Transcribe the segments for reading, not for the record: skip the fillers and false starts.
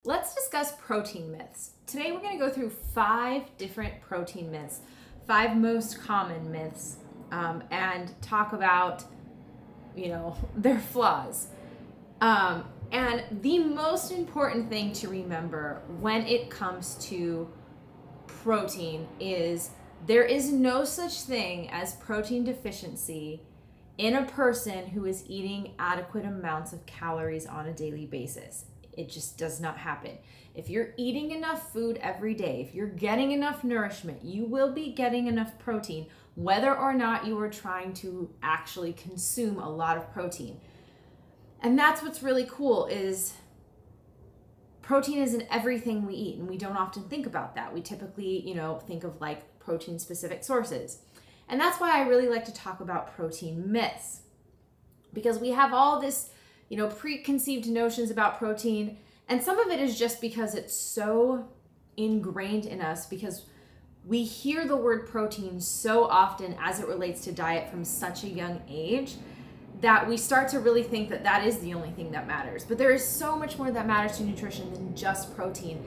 let's discuss protein myths. Today we're going to go through 5 different protein myths, 5 most common myths, and talk about, their flaws. And the most important thing to remember when it comes to protein is there is no such thing as protein deficiency in a person who is eating adequate amounts of calories on a daily basis. It just does not happen. If you're eating enough food every day, if you're getting enough nourishment, you will be getting enough protein, whether or not you are trying to actually consume a lot of protein. And that's what's really cool is protein is in everything we eat, and we don't often think about that. We typically, think of like protein specific sources. And that's why I really like to talk about protein myths, because we have all this, preconceived notions about protein. And some of it is just because it's so ingrained in us, because we hear the word protein so often as it relates to diet from such a young age that we start to really think that that is the only thing that matters. But there is so much more that matters to nutrition than just protein.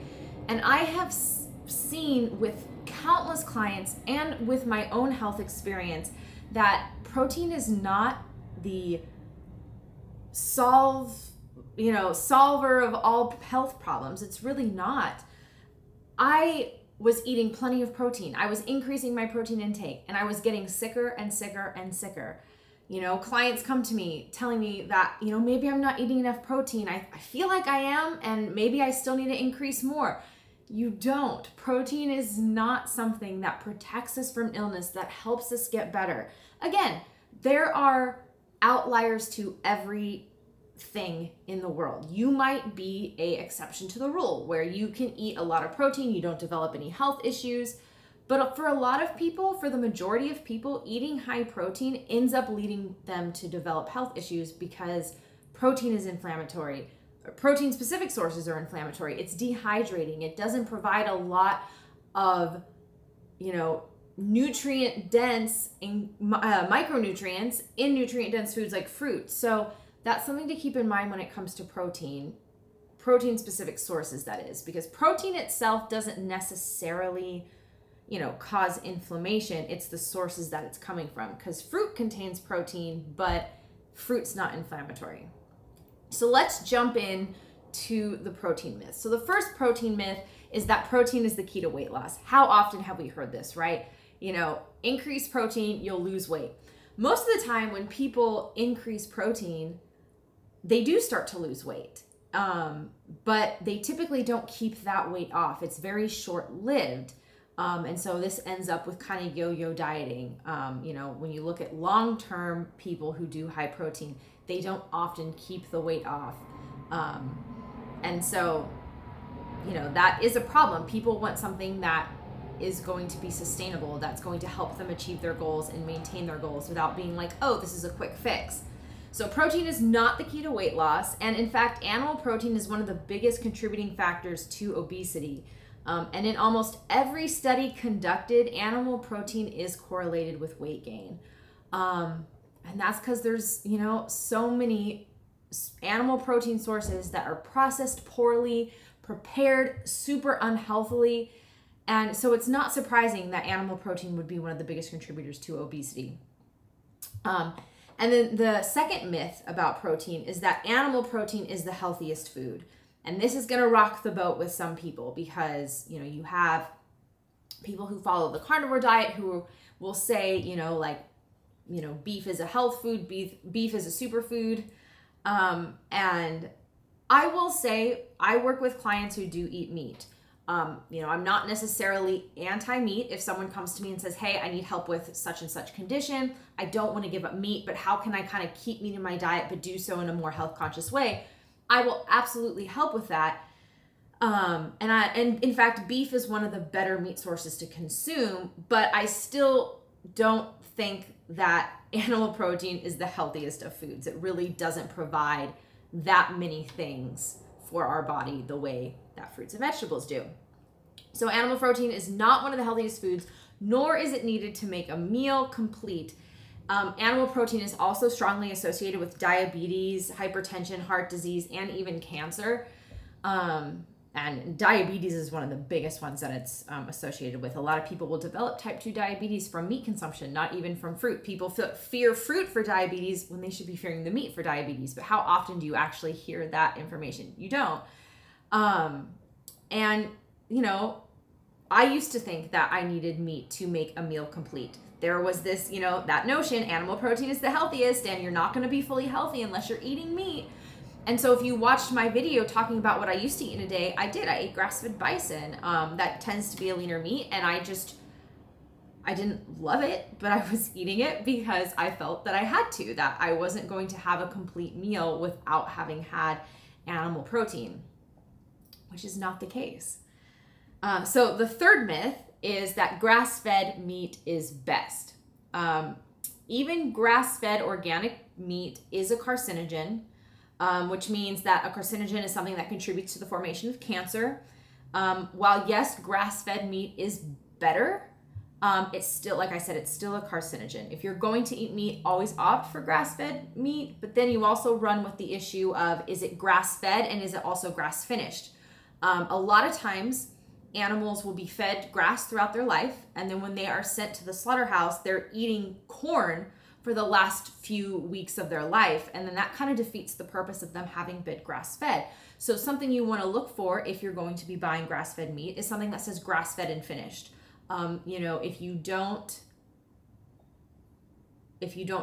And I have seen with countless clients and with my own health experience that protein is not the solver of all health problems. It's really not. I was eating plenty of protein. I was increasing my protein intake, and I was getting sicker and sicker and sicker. Clients come to me telling me that, maybe I'm not eating enough protein. I feel like I am, and maybe I still need to increase more. You don't. Protein is not something that protects us from illness, that helps us get better. Again, there are outliers to everything in the world. You might be an exception to the rule where you can eat a lot of protein, you don't develop any health issues. But for a lot of people, for the majority of people, eating high protein ends up leading them to develop health issues because protein is inflammatory. Protein specific sources are inflammatory. It's dehydrating. It doesn't provide a lot of, nutrient dense micronutrients in nutrient dense foods like fruit. So that's something to keep in mind when it comes to protein specific sources, that is, because protein itself doesn't necessarily cause inflammation. It's the sources that it's coming from, because fruit contains protein, but fruit's not inflammatory. So let's jump in to the protein myth. So the first protein myth is that protein is the key to weight loss. How often have we heard this, right? Increase protein, you'll lose weight. Most of the time when people increase protein, they do start to lose weight. But they typically don't keep that weight off. It's very short-lived. And so this ends up with kind of yo-yo dieting. When you look at long-term people who do high protein, they don't often keep the weight off. And so, that is a problem. People want something that is going to be sustainable, that's going to help them achieve their goals and maintain their goals without being like, oh, this is a quick fix. So protein is not the key to weight loss. And in fact, animal protein is one of the biggest contributing factors to obesity. And in almost every study conducted, animal protein is correlated with weight gain. And that's because there's, so many animal protein sources that are processed poorly, prepared super unhealthily. And so it's not surprising that animal protein would be one of the biggest contributors to obesity. And then the second myth about protein is that animal protein is the healthiest food. And this is going to rock the boat with some people because, you have people who follow the carnivore diet who will say, beef is a health food, beef is a superfood. And I will say I work with clients who do eat meat. I'm not necessarily anti-meat. If someone comes to me and says, hey, I need help with such and such condition, I don't want to give up meat, but how can I kind of keep meat in my diet but do so in a more health conscious way? I will absolutely help with that. And in fact, beef is one of the better meat sources to consume, but I still don't think that animal protein is the healthiest of foods. It really doesn't provide that many things for our body the way that fruits and vegetables do. So animal protein is not one of the healthiest foods, nor is it needed to make a meal complete. Animal protein is also strongly associated with diabetes, hypertension, heart disease, and even cancer. And diabetes is one of the biggest ones that it's associated with. A lot of people will develop type 2 diabetes from meat consumption, not even from fruit. People fear fruit for diabetes when they should be fearing the meat for diabetes. But how often do you actually hear that information? You don't. And, you know, I used to think that I needed meat to make a meal complete. There was this, you know, that notion, animal protein is the healthiest and you're not going to be fully healthy unless you're eating meat. And so if you watched my video talking about what I used to eat in a day, I ate grass-fed bison. That tends to be a leaner meat, and I didn't love it, but I was eating it because I felt that I had to, that I wasn't going to have a complete meal without having had animal protein, which is not the case. So the third myth is that grass-fed meat is best. Even grass-fed organic meat is a carcinogen, which means that a carcinogen is something that contributes to the formation of cancer. While yes, grass-fed meat is better, it's still, like I said, it's still a carcinogen. If you're going to eat meat, always opt for grass-fed meat, but then you also run with the issue of, is it grass-fed and is it also grass-finished? A lot of times, animals will be fed grass throughout their life, and then when they are sent to the slaughterhouse, they're eating corn for the last few weeks of their life, and then that kind of defeats the purpose of them having been grass-fed. So something you want to look for if you're going to be buying grass-fed meat is something that says grass-fed and finished. You know, if you don't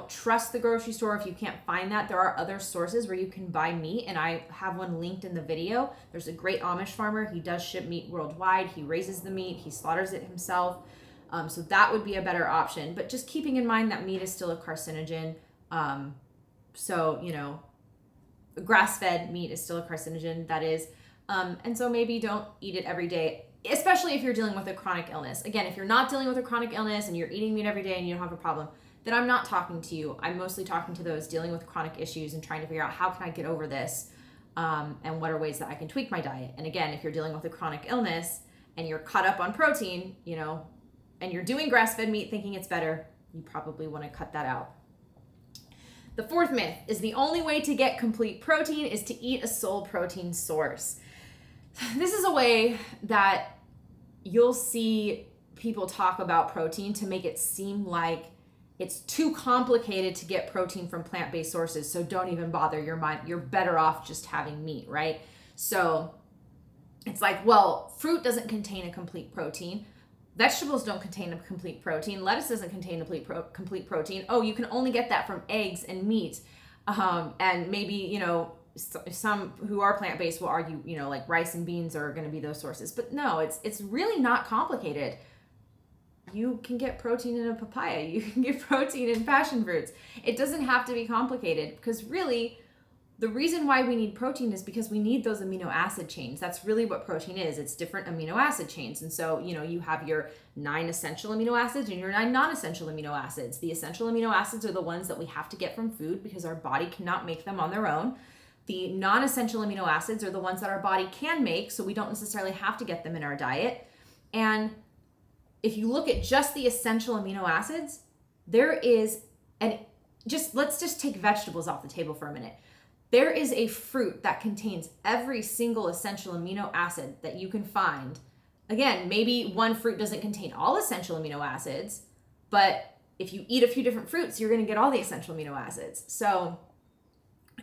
trust the grocery store, if you can't find that, there are other sources where you can buy meat, and I have one linked in the video. There's a great Amish farmer. He does ship meat worldwide. He raises the meat. He slaughters it himself. So that would be a better option, but just keeping in mind that meat is still a carcinogen. So, you know, grass-fed meat is still a carcinogen, that is. And so maybe don't eat it every day, especially if you're dealing with a chronic illness. Again, if you're not dealing with a chronic illness and you're eating meat every day and you don't have a problem, then I'm not talking to you. I'm mostly talking to those dealing with chronic issues and trying to figure out how can I get over this, and what are ways that I can tweak my diet. And again, if you're dealing with a chronic illness and you're caught up on protein, you know, and you're doing grass-fed meat thinking it's better, you probably want to cut that out. The fourth myth is the only way to get complete protein is to eat a sole protein source. This is a way that you'll see people talk about protein to make it seem like it's too complicated to get protein from plant-based sources, so don't even bother your mind. You're better off just having meat, right? So it's like, well, fruit doesn't contain a complete protein. Vegetables don't contain a complete protein. Lettuce doesn't contain a complete protein. Oh, you can only get that from eggs and meat. And maybe, you know, some who are plant-based will argue, you know, like rice and beans are going to be those sources. But no, it's really not complicated. You can get protein in a papaya. You can get protein in passion fruits. It doesn't have to be complicated, because really the reason why we need protein is because we need those amino acid chains. That's really what protein is. It's different amino acid chains. And so, you know, you have your 9 essential amino acids and your 9 non-essential amino acids. The essential amino acids are the ones that we have to get from food because our body cannot make them on their own. The non-essential amino acids are the ones that our body can make, so we don't necessarily have to get them in our diet. And if you look at just the essential amino acids, there is let's just take vegetables off the table for a minute. There is a fruit that contains every single essential amino acid that you can find. Again, maybe one fruit doesn't contain all essential amino acids, but if you eat a few different fruits, you're going to get all the essential amino acids. So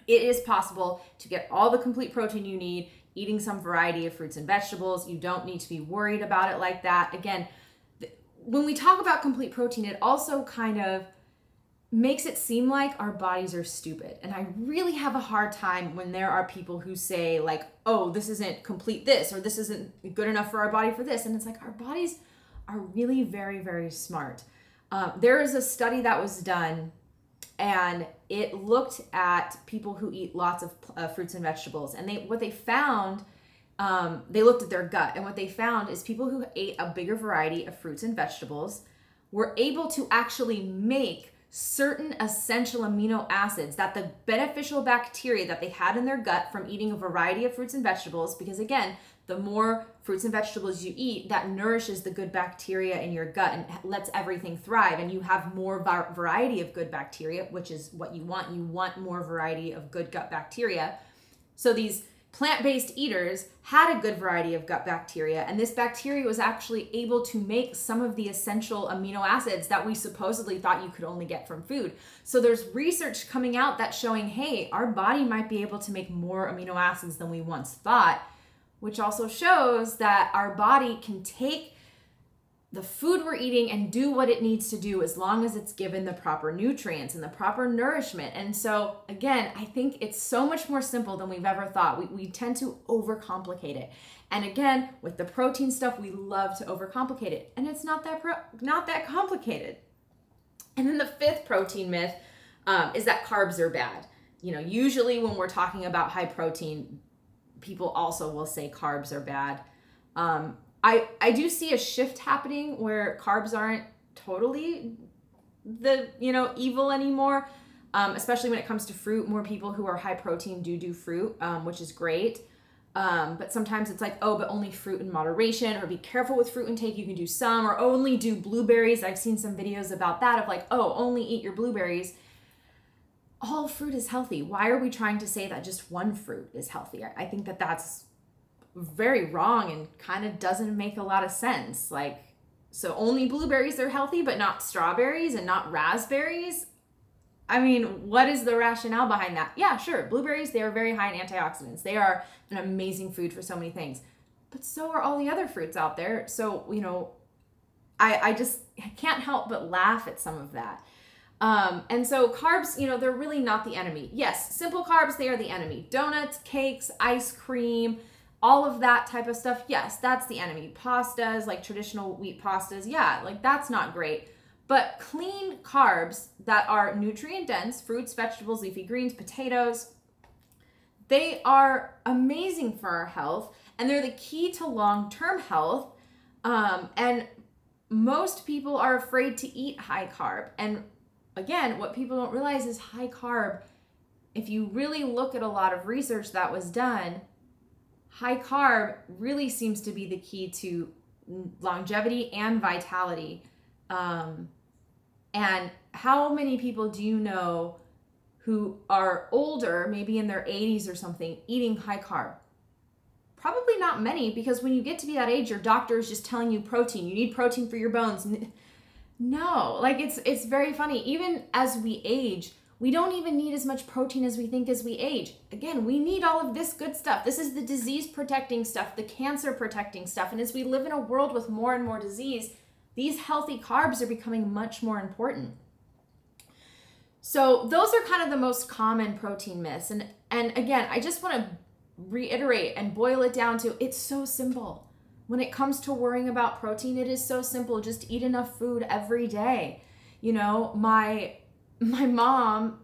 it is possible to get all the complete protein you need eating some variety of fruits and vegetables. You don't need to be worried about it like that. Again, when we talk about complete protein, it also kind of makes it seem like our bodies are stupid. And I really have a hard time when there are people who say like, oh, this isn't complete this, or this isn't good enough for our body for this. And it's like, our bodies are really very, very smart. There is a study that was done, and it looked at people who eat lots of fruits and vegetables. And what they found, they looked at their gut. And what they found is people who ate a bigger variety of fruits and vegetables were able to actually make certain essential amino acids that the beneficial bacteria that they had in their gut from eating a variety of fruits and vegetables, because again, the more fruits and vegetables you eat, that nourishes the good bacteria in your gut and lets everything thrive, and you have more variety of good bacteria, which is what you want. You want more variety of good gut bacteria. So these plant-based eaters had a good variety of gut bacteria, and this bacteria was actually able to make some of the essential amino acids that we supposedly thought you could only get from food. So there's research coming out that's showing, hey, our body might be able to make more amino acids than we once thought, which also shows that our body can take the food we're eating and do what it needs to do as long as it's given the proper nutrients and the proper nourishment. And so again, I think it's so much more simple than we've ever thought. We tend to overcomplicate it. And again, with the protein stuff, we love to overcomplicate it. And it's not that complicated. And then the fifth protein myth is that carbs are bad. You know, usually when we're talking about high protein, people also will say carbs are bad. I do see a shift happening where carbs aren't totally the, evil anymore, especially when it comes to fruit. More people who are high protein do fruit, which is great. But sometimes it's like, oh, but only fruit in moderation, or be careful with fruit intake. You can do some, or only do blueberries. I've seen some videos about that of like, oh, only eat your blueberries. All fruit is healthy. Why are we trying to say that just one fruit is healthy? I think that that's very wrong and kind of doesn't make a lot of sense. Like, so only blueberries are healthy, but not strawberries and not raspberries? I mean, what is the rationale behind that? Yeah, sure. Blueberries, they are very high in antioxidants. They are an amazing food for so many things. But so are all the other fruits out there. So, I can't help but laugh at some of that. And so carbs, they're really not the enemy. Yes, simple carbs, they are the enemy. Donuts, cakes, ice cream, all of that type of stuff. Yes, that's the enemy. Pastas, like traditional wheat pastas. Yeah, like that's not great. But clean carbs that are nutrient dense, fruits, vegetables, leafy greens, potatoes, they are amazing for our health, and they're the key to long-term health. And most people are afraid to eat high carb. And again, what people don't realize is high carb, if you really look at a lot of research that was done, high carb really seems to be the key to longevity and vitality. And how many people do you know who are older, maybe in their 80s or something, eating high carb? Probably not many, because when you get to be that age, your doctor is just telling you protein. You need protein for your bones. No, like it's very funny. Even as we age, we don't even need as much protein as we think as we age. Again, we need all of this good stuff. This is the disease protecting stuff, the cancer protecting stuff. And as we live in a world with more and more disease, these healthy carbs are becoming much more important. So those are kind of the most common protein myths. And again, I just want to reiterate and boil it down to, it's so simple. When it comes to worrying about protein, it is so simple. Just eat enough food every day. My mom,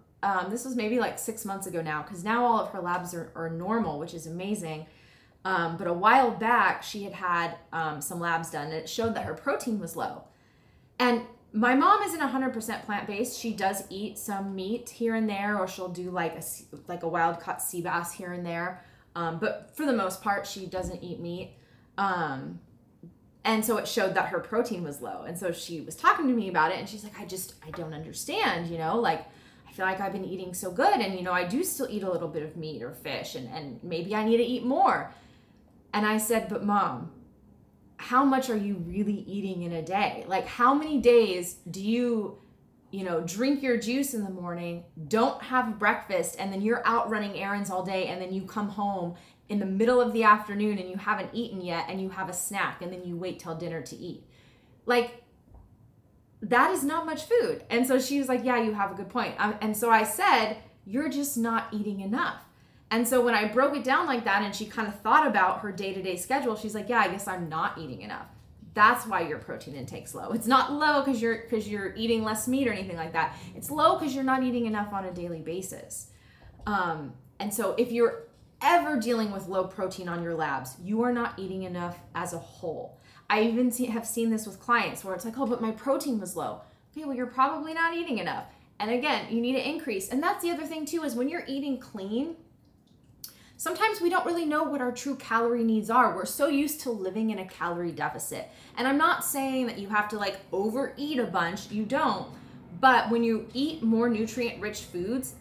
this was maybe like 6 months ago now, because now all of her labs are normal, which is amazing. But a while back, she had some labs done, and it showed that her protein was low. And my mom isn't 100% plant-based. She does eat some meat here and there, or she'll do like a wild-caught sea bass here and there. But for the most part, she doesn't eat meat. And so it showed that her protein was low. And so she was talking to me about it, and she's like, I don't understand, like, I feel like I've been eating so good, and, I do still eat a little bit of meat or fish, and maybe I need to eat more. And I said, but Mom, how much are you really eating in a day? Like, how many days do you, drink your juice in the morning, don't have breakfast, and then you're out running errands all day, and then you come home in the middle of the afternoon and you haven't eaten yet, and you have a snack, and then you wait till dinner to eat? Like, that is not much food. And so she was like, yeah, you have a good point. And so I said, you're just not eating enough. And so when I broke it down like that, and she kind of thought about her day-to-day schedule, she's like, yeah, I guess I'm not eating enough. That's why your protein intake's low. It's not low because you're eating less meat or anything like that. It's low because you're not eating enough on a daily basis. And so if you're ever dealing with low protein on your labs, you are not eating enough as a whole. I even have seen this with clients where it's like, oh, but my protein was low. Okay, well, you're probably not eating enough. And again, you need to increase. And that's the other thing too, is when you're eating clean, sometimes we don't really know what our true calorie needs are. We're so used to living in a calorie deficit. And I'm not saying that you have to like overeat a bunch. You don't. But when you eat more nutrient-rich foods,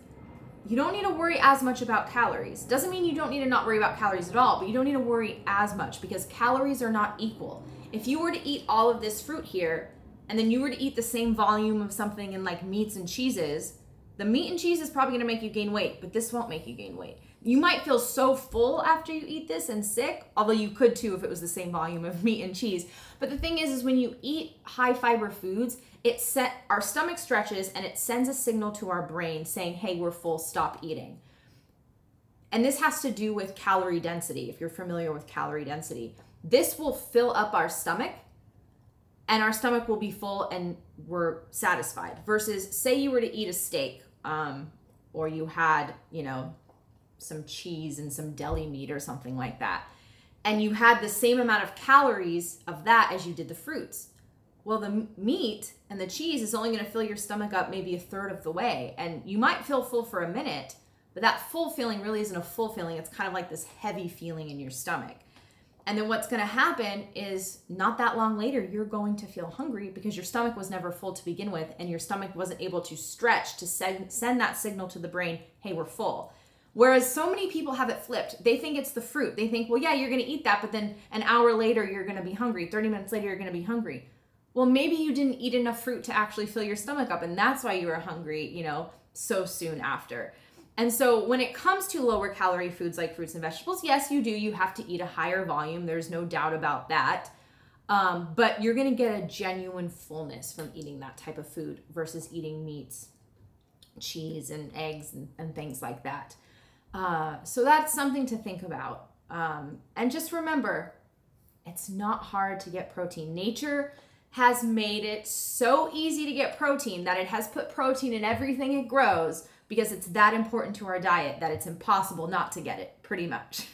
you don't need to worry as much about calories. Doesn't mean you don't need to not worry about calories at all, but you don't need to worry as much because calories are not equal. If you were to eat all of this fruit here, and then you were to eat the same volume of something in like meats and cheeses, the meat and cheese is probably gonna make you gain weight, but this won't make you gain weight. You might feel so full after you eat this and sick, although you could too if it was the same volume of meat and cheese. But the thing is when you eat high fiber foods, our stomach stretches and it sends a signal to our brain saying, hey, we're full, stop eating. And this has to do with calorie density, if you're familiar with calorie density. This will fill up our stomach and our stomach will be full and we're satisfied. Versus say you were to eat a steak or you had, you know, some cheese and some deli meat or something like that. And you had the same amount of calories of that as you did the fruits. Well, the meat and the cheese is only going to fill your stomach up maybe a third of the way. And you might feel full for a minute, but that full feeling really isn't a full feeling. It's kind of like this heavy feeling in your stomach. And then what's going to happen is not that long later, you're going to feel hungry because your stomach was never full to begin with. And your stomach wasn't able to stretch to send that signal to the brain, hey, we're full. Whereas so many people have it flipped. They think it's the fruit. They think, well, yeah, you're going to eat that, but then an hour later, you're going to be hungry. 30 minutes later, you're going to be hungry. Well, maybe you didn't eat enough fruit to actually fill your stomach up, and that's why you were hungry, you know, so soon after. And so when it comes to lower calorie foods like fruits and vegetables, yes, you do. You have to eat a higher volume. There's no doubt about that. But you're going to get a genuine fullness from eating that type of food versus eating meats, cheese, and eggs and things like that. So that's something to think about. And just remember, it's not hard to get protein. Nature has made it so easy to get protein that it has put protein in everything it grows because it's that important to our diet that it's impossible not to get it, pretty much.